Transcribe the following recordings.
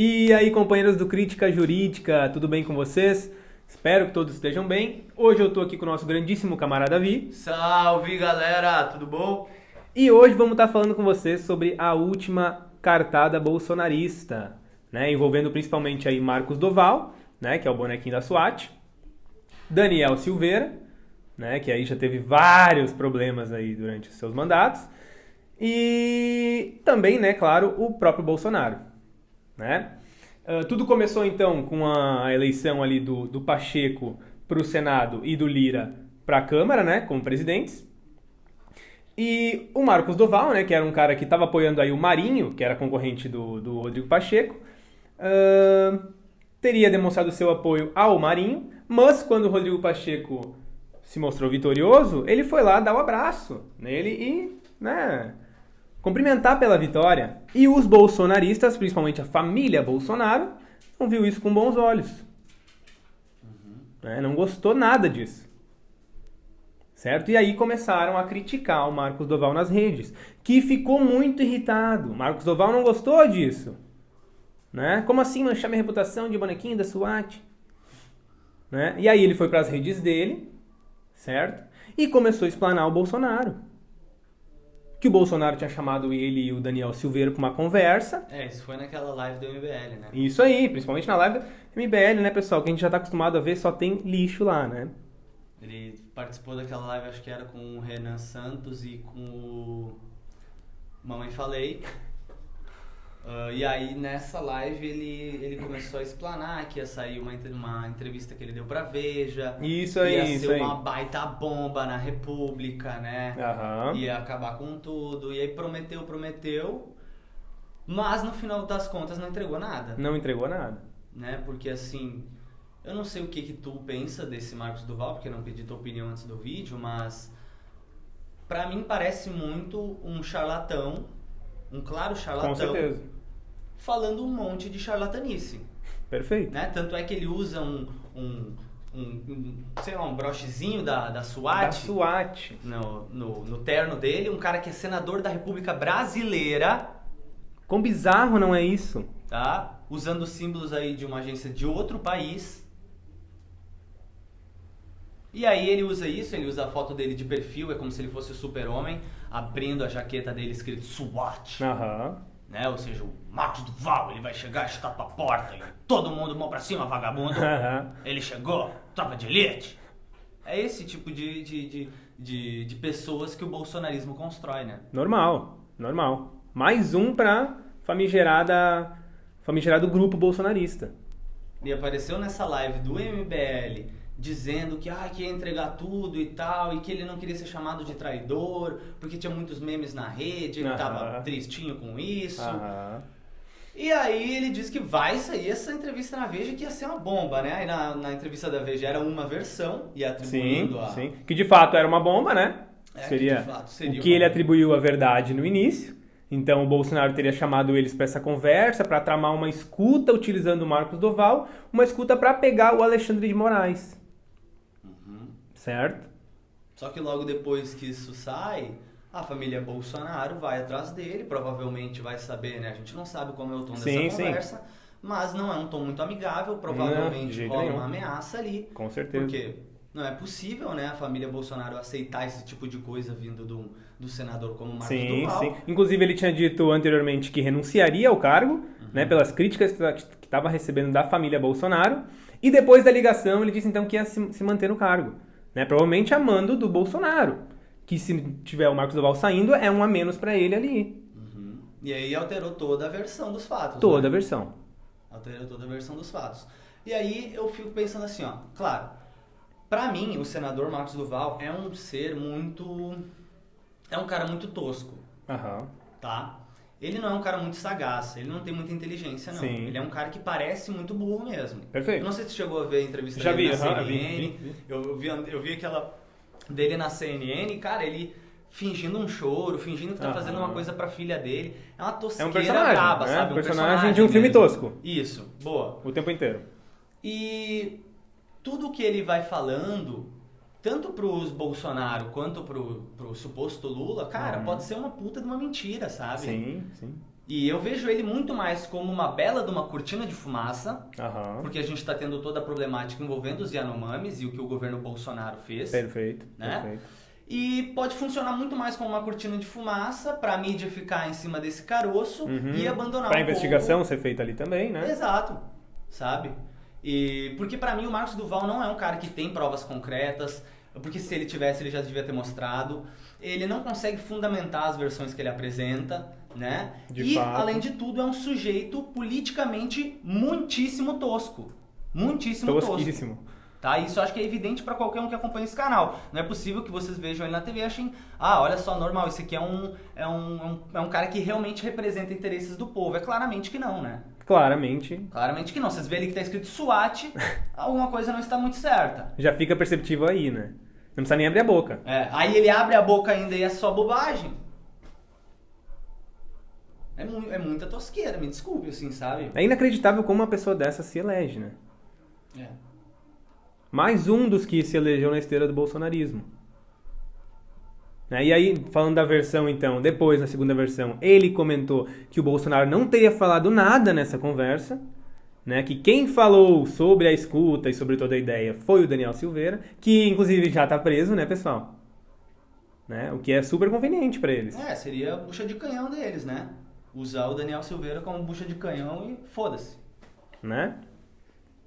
E aí, companheiros do Crítica Jurídica, tudo bem com vocês? Espero que todos estejam bem. Hoje eu tô aqui com o nosso grandíssimo camarada Vi. Salve, galera! Tudo bom? E hoje vamos estar falando com vocês sobre a última cartada bolsonarista, né? Envolvendo principalmente aí Marcos Doval, né? Que é o bonequinho da SWAT. Daniel Silveira, né? Que aí já teve vários problemas aí durante os seus mandatos. E também, né, claro, o próprio Bolsonaro, né? Tudo começou então com a eleição ali do Pacheco para o Senado e do Lira para a Câmara, né, como presidentes. E o Marcos Doval, né, que era um cara que estava apoiando aí o Marinho, que era concorrente do Rodrigo Pacheco, teria demonstrado seu apoio ao Marinho, mas quando o Rodrigo Pacheco se mostrou vitorioso, ele foi lá dar o abraço nele e, né, cumprimentar pela vitória. E os bolsonaristas, principalmente a família Bolsonaro, não viu isso com bons olhos. Né? Não gostou nada disso. Certo? E aí começaram a criticar o Marcos Doval nas redes, que ficou muito irritado. Marcos Doval não gostou disso. Né? Como assim manchar minha reputação de bonequinho da SWAT? Né? E aí ele foi para as redes dele, certo? E começou a explanar o Bolsonaro. Que o Bolsonaro tinha chamado ele e o Daniel Silveira para uma conversa. Isso foi naquela live do MBL, né? Isso aí, principalmente na live do MBL, né, pessoal? Que a gente já está acostumado a ver, só tem lixo lá, né? Ele participou daquela live, acho que era com o Renan Santos e com o Mamãe Falei. E aí, nessa live, ele começou a explanar que ia sair uma entrevista que ele deu pra Veja. Isso aí, ia isso ser aí. uma baita bomba na República, né? Aham. Ia acabar com tudo. E aí prometeu, mas no final das contas não entregou nada. Não entregou nada. Né? Porque assim, eu não sei o que tu pensa desse Marcos Doval, porque eu não pedi tua opinião antes do vídeo, mas pra mim parece muito um charlatão, um claro charlatão. Com certeza. Falando um monte de charlatanice. Perfeito. Né? Tanto é que ele usa sei lá, um brochezinho da SWAT. Da SWAT. No terno dele, um cara que é senador da República Brasileira. Quão bizarro não é isso? Tá? Usando símbolos aí de uma agência de outro país. E aí ele usa isso, ele usa a foto dele de perfil, é como se ele fosse o super-homem, abrindo a jaqueta dele escrito SWAT. Aham. Né? Ou seja, o Marcos Doval, ele vai chegar, chutar tua porta e todo mundo mão pra cima, vagabundo. Ele chegou, tropa de elite. É esse tipo de pessoas que o bolsonarismo constrói, né? Normal. Mais um pra famigerado grupo bolsonarista. E apareceu nessa live do MBL dizendo que ia entregar tudo e tal, e que ele não queria ser chamado de traidor, porque tinha muitos memes na rede, ele tava tristinho com isso. E aí ele disse que vai sair essa entrevista na Veja, que ia ser uma bomba, né? Aí na entrevista da Veja era uma versão, e atribuindo sim. Que de fato era uma bomba, né? Seria o que ele atribuiu à verdade no início. Então o Bolsonaro teria chamado eles para essa conversa, para tramar uma escuta utilizando o Marcos Doval, uma escuta para pegar o Alexandre de Moraes. Certo? Só que logo depois que isso sai, a família Bolsonaro vai atrás dele, provavelmente vai saber, né? A gente não sabe como é o tom dessa conversa, mas não é um tom muito amigável, provavelmente rola uma ameaça ali. Com certeza. Porque não é possível, né, a família Bolsonaro aceitar esse tipo de coisa vindo do senador como Marcos Doval. Sim. Inclusive ele tinha dito anteriormente que renunciaria ao cargo, né, pelas críticas que estava recebendo da família Bolsonaro, e depois da ligação ele disse então que ia se manter no cargo. Né, provavelmente a mando do Bolsonaro, que se tiver o Marcos Doval saindo, é um a menos pra ele ali. E aí alterou toda a versão dos fatos. Toda a versão. Alterou toda a versão dos fatos. E aí eu fico pensando assim, ó, claro, pra mim o senador Marcos Doval é um ser muito... é um cara muito tosco. Tá? Ele não é um cara muito sagaz, ele não tem muita inteligência, não. Sim. Ele é um cara que parece muito burro mesmo. Perfeito. Eu não sei se você chegou a ver a entrevista Já dele vi, na CNN. vi. Eu vi aquela dele na CNN, cara, ele fingindo um choro, fingindo que tá fazendo uma coisa pra filha dele. É uma tosqueira braba, né? sabe? Um personagem de um filme tosco. Isso, boa. O tempo inteiro. E tudo que ele vai falando, tanto pros Bolsonaro quanto pro suposto Lula, cara, pode ser uma puta de uma mentira, sabe? Sim. E eu vejo ele muito mais como uma bela de uma cortina de fumaça, Aham. porque a gente está tendo toda a problemática envolvendo os Yanomamis e o que o governo Bolsonaro fez. Perfeito, Né? perfeito. E pode funcionar muito mais como uma cortina de fumaça para a mídia ficar em cima desse caroço e abandonar Pra um investigação pouco. ser feita ali também, né? Exato, sabe? E porque para mim o Marcos Duval não é um cara que tem provas concretas, porque se ele tivesse ele já devia ter mostrado. Ele não consegue fundamentar as versões que ele apresenta, né? De fato. Além de tudo é um sujeito politicamente muitíssimo tosco. Muitíssimo tosco. Tosquíssimo. Tá? Isso eu acho que é evidente para qualquer um que acompanha esse canal. Não é possível que vocês vejam ele na TV e achem, olha só, normal, esse aqui é um cara que realmente representa interesses do povo. É claramente que não, né? Claramente. Claramente que não. Vocês verem ali que tá escrito SWAT, alguma coisa não está muito certa. Já fica perceptível aí, né? Não precisa nem abrir a boca. Aí ele abre a boca ainda e é só bobagem. É muita tosqueira, me desculpe, assim, sabe? É inacreditável como uma pessoa dessa se elege, né? Mais um dos que se elegeu na esteira do bolsonarismo. Né? E aí, falando da versão então, depois, na segunda versão, ele comentou que o Bolsonaro não teria falado nada nessa conversa, né? Que quem falou sobre a escuta e sobre toda a ideia foi o Daniel Silveira, que inclusive já está preso, né, pessoal? Né? O que é super conveniente para eles. Seria a bucha de canhão deles, né? Usar o Daniel Silveira como bucha de canhão e foda-se. Né?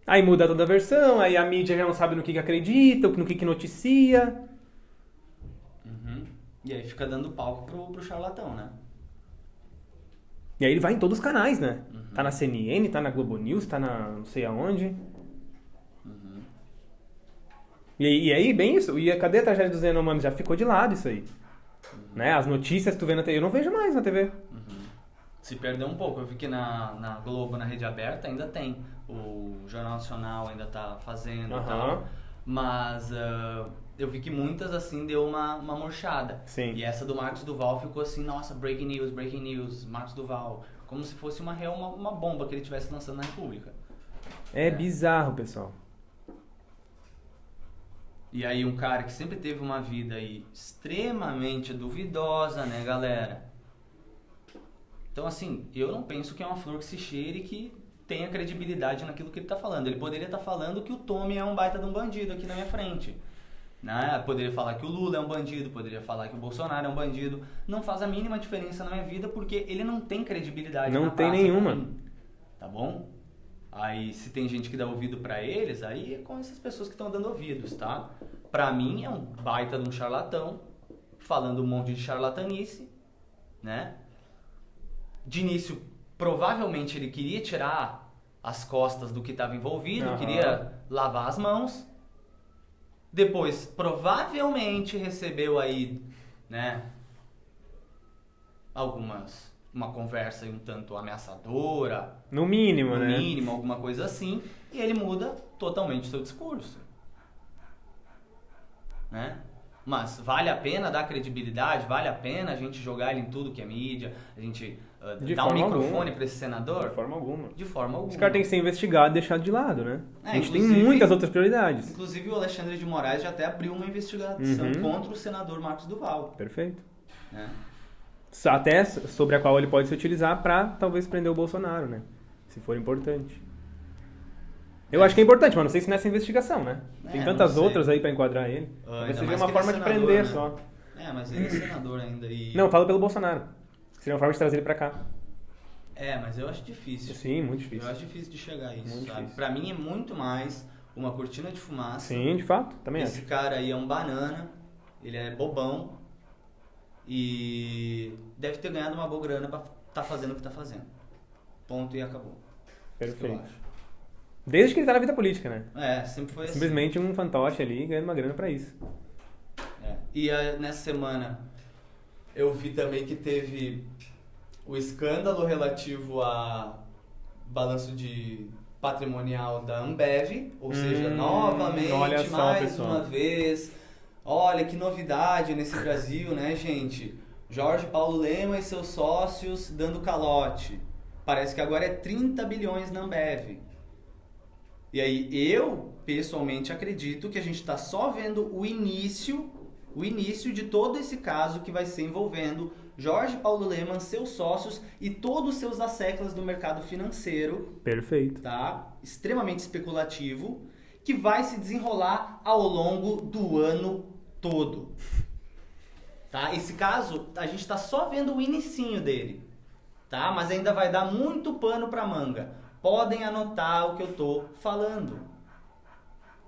Aí muda toda a versão, aí a mídia já não sabe no que acredita, no que noticia. E aí fica dando palco pro charlatão, né? E aí ele vai em todos os canais, né? Tá na CNN, tá na Globo News, tá na não sei aonde. E aí, bem isso. E cadê a tragédia dos Yanomamis? Já ficou de lado isso aí. Né? As notícias tu vê na TV, eu não vejo mais na TV. Se perdeu um pouco. Eu vi que na Globo, na rede aberta, ainda tem. O Jornal Nacional ainda tá fazendo e tal. Mas eu vi que muitas, assim, deu uma murchada. Sim. E essa do Marcos Duval ficou assim, nossa, breaking news, Marcos Duval. Como se fosse uma bomba que ele estivesse lançando na República. É bizarro, pessoal. E aí um cara que sempre teve uma vida aí extremamente duvidosa, né, galera? Então, assim, eu não penso que é uma flor que se cheire e que tenha credibilidade naquilo que ele tá falando. Ele poderia estar falando que o Tommy é um baita de um bandido aqui na minha frente. Né? Poderia falar que o Lula é um bandido, poderia falar que o Bolsonaro é um bandido. Não faz a mínima diferença na minha vida porque ele não tem credibilidade Não na tem praça nenhuma. pra mim. Tá bom? Aí, se tem gente que dá ouvido pra eles, aí é com essas pessoas que estão dando ouvidos, tá? Pra mim, é um baita de um charlatão, falando um monte de charlatanice, né? De início, provavelmente ele queria tirar as costas do que estava envolvido, queria lavar as mãos. Depois, provavelmente recebeu aí, né, uma conversa um tanto ameaçadora. No mínimo, né? No mínimo, alguma coisa assim. E ele muda totalmente o seu discurso. Né? Mas vale a pena dar credibilidade? Vale a pena a gente jogar ele em tudo que é mídia? A gente dar um microfone para esse senador? De forma alguma. De forma alguma. Esse cara tem que ser investigado e deixado de lado, né? A gente tem inclusive- muitas outras prioridades. Inclusive o Alexandre de Moraes já até abriu uma investigação contra o senador Marcos Duval. Perfeito. Né? Até sobre a qual ele pode se utilizar pra talvez prender o Bolsonaro, né? Se for importante. Eu acho que é importante, mas não sei se nessa investigação, né? Tem não tantas sei. outras aí pra enquadrar ele. Ainda Talvez seja mais uma que ele é forma de senador, prender né? só. Mas ele é senador ainda e... Não, eu falo pelo Bolsonaro. Seria uma forma de trazer ele pra cá. Mas eu acho difícil. Sim, muito difícil. Eu acho difícil de chegar a isso, Muito sabe? difícil. Pra mim é muito mais uma cortina de fumaça. Sim, de fato, também Esse acho. cara aí é um banana, ele é bobão e deve ter ganhado uma boa grana pra tá fazendo o que tá fazendo. Ponto e acabou. Perfeito. Eu acho. Desde que ele tá na vida política, né? Sempre foi assim. Simplesmente um fantoche ali ganhando uma grana pra isso. E nessa semana eu vi também que teve o escândalo relativo a balanço de patrimonial da Ambev, ou seja, novamente, olha só, mais pessoal. uma vez, olha que novidade nesse Brasil, né, gente? Jorge Paulo Lema e seus sócios dando calote. Parece que agora é 30 bilhões na Ambev. E aí eu, pessoalmente, acredito que a gente está só vendo o início de todo esse caso que vai ser envolvendo Jorge Paulo Lemann, seus sócios e todos os seus asseclas do mercado financeiro. Perfeito. Tá? Extremamente especulativo, que vai se desenrolar ao longo do ano todo. Tá? Esse caso, a gente está só vendo o inicinho dele, tá? Mas ainda vai dar muito pano para manga. Podem anotar o que eu tô falando.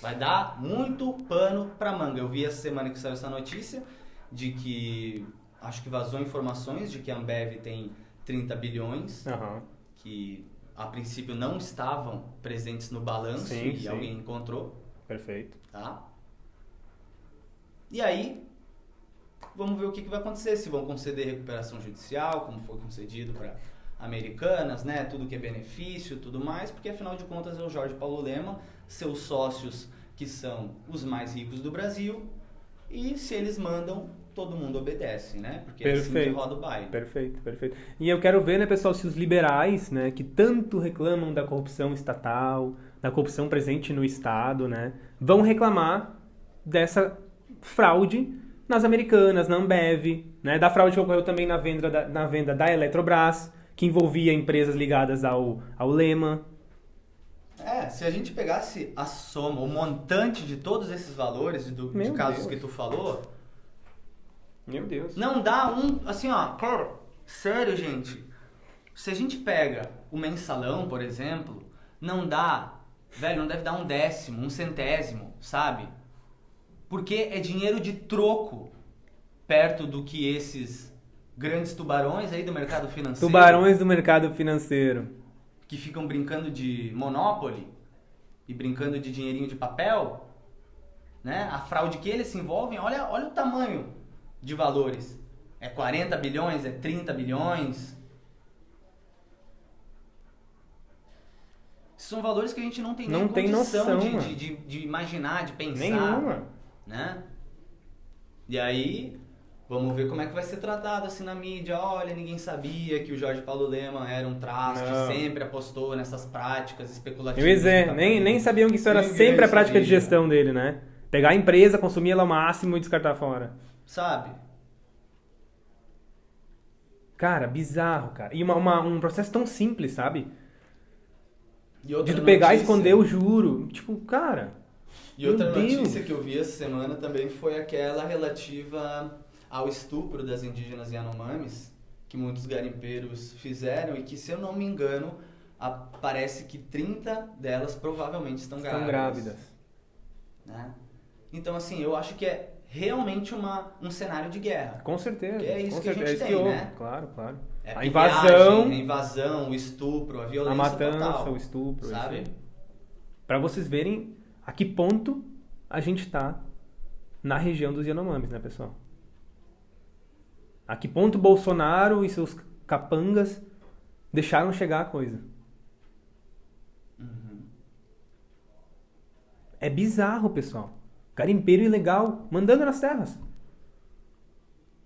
Vai dar muito pano para manga. Eu vi essa semana que saiu essa notícia de que, acho que vazou informações de que a Ambev tem 30 bilhões, que a princípio não estavam presentes no balanço e alguém encontrou. Perfeito. Tá? E aí, vamos ver o que vai acontecer. Se vão conceder recuperação judicial, como foi concedido para Americanas, né? Tudo que é benefício, tudo mais, porque afinal de contas é o Jorge Paulo Lemann, seus sócios que são os mais ricos do Brasil, e se eles mandam, todo mundo obedece, né? Porque é assim que roda o baile. Perfeito. E eu quero ver, né, pessoal, se os liberais, né, que tanto reclamam da corrupção estatal, da corrupção presente no Estado, né, vão reclamar dessa fraude nas Americanas, na Ambev, né, da fraude que ocorreu também na venda da Eletrobras, que envolvia empresas ligadas ao Lemann. Se a gente pegasse a soma, o montante de todos esses valores, de casos que tu falou... Meu Deus. Não dá assim, ó, sério, gente. Se a gente pega o mensalão, por exemplo, não dá, velho, não deve dar um décimo, um centésimo, sabe? Porque é dinheiro de troco perto do que esses grandes tubarões aí do mercado financeiro. Tubarões do mercado financeiro. Que ficam brincando de Monopoly e brincando de dinheirinho de papel, né? A fraude que eles se envolvem, olha o tamanho de valores. É 40 bilhões, é 30 bilhões. São valores que a gente não tem nem condição de imaginar, de pensar. Nenhuma. Né? E aí, vamos ver como é que vai ser tratado assim na mídia. Olha, ninguém sabia que o Jorge Paulo Lemann era um traste, sempre apostou nessas práticas especulativas. Eu ia dizer, nem sabiam que isso era sempre a prática de gestão dele, né? Pegar a empresa, consumir ela ao máximo e descartar fora. Sabe? Cara, bizarro, cara. E um processo tão simples, sabe? E outra de tu pegar e esconder o juro. Tipo, cara... E outra notícia que eu vi essa semana também foi aquela relativa ao estupro das indígenas Yanomamis, que muitos garimpeiros fizeram e que, se eu não me engano, parece que 30 delas provavelmente estão grávidas. Né? Então, assim, eu acho que é realmente um cenário de guerra. Com certeza. Que é isso que a gente tem, né? Claro. É a invasão, a invasão, o estupro, a violência a matança, total, o estupro. sabe? Pra vocês verem a que ponto a gente tá na região dos Yanomamis, né, pessoal? A que ponto Bolsonaro e seus capangas deixaram chegar a coisa. É bizarro, pessoal. Garimpeiro ilegal, mandando nas terras.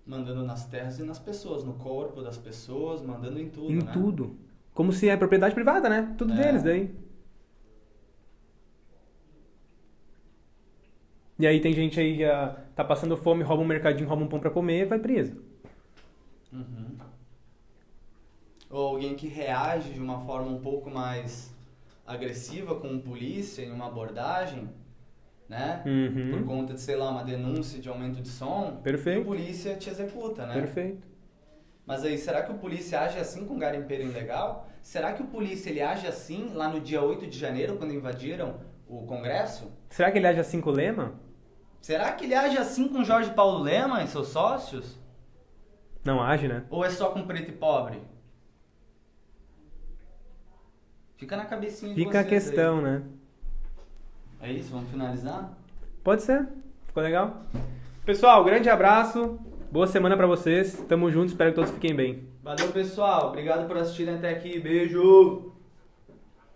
Mandando nas terras e nas pessoas, no corpo das pessoas, mandando em tudo, Em né? tudo. Como se é propriedade privada, né? Tudo deles daí. E aí tem gente aí que tá passando fome, rouba um mercadinho, rouba um pão pra comer, vai preso. Ou alguém que reage de uma forma um pouco mais agressiva com polícia em uma abordagem, né? Por conta de, sei lá, uma denúncia de aumento de som. Perfeito. E a polícia te executa, né? Perfeito. Mas aí, será que o polícia age assim com garimpeiro ilegal? Será que o polícia ele age assim lá no dia 8 de janeiro, quando invadiram o Congresso? Será que ele age assim com o Lemann? Será que ele age assim com Jorge Paulo Lemann e seus sócios? Não age, né? Ou é só com preto e pobre? Fica na cabecinha de vocês. Fica a questão, aí. né? É isso? Vamos finalizar? Pode ser. Ficou legal? Pessoal, grande abraço. Boa semana pra vocês. Tamo junto. Espero que todos fiquem bem. Valeu, pessoal. Obrigado por assistirem até aqui. Beijo!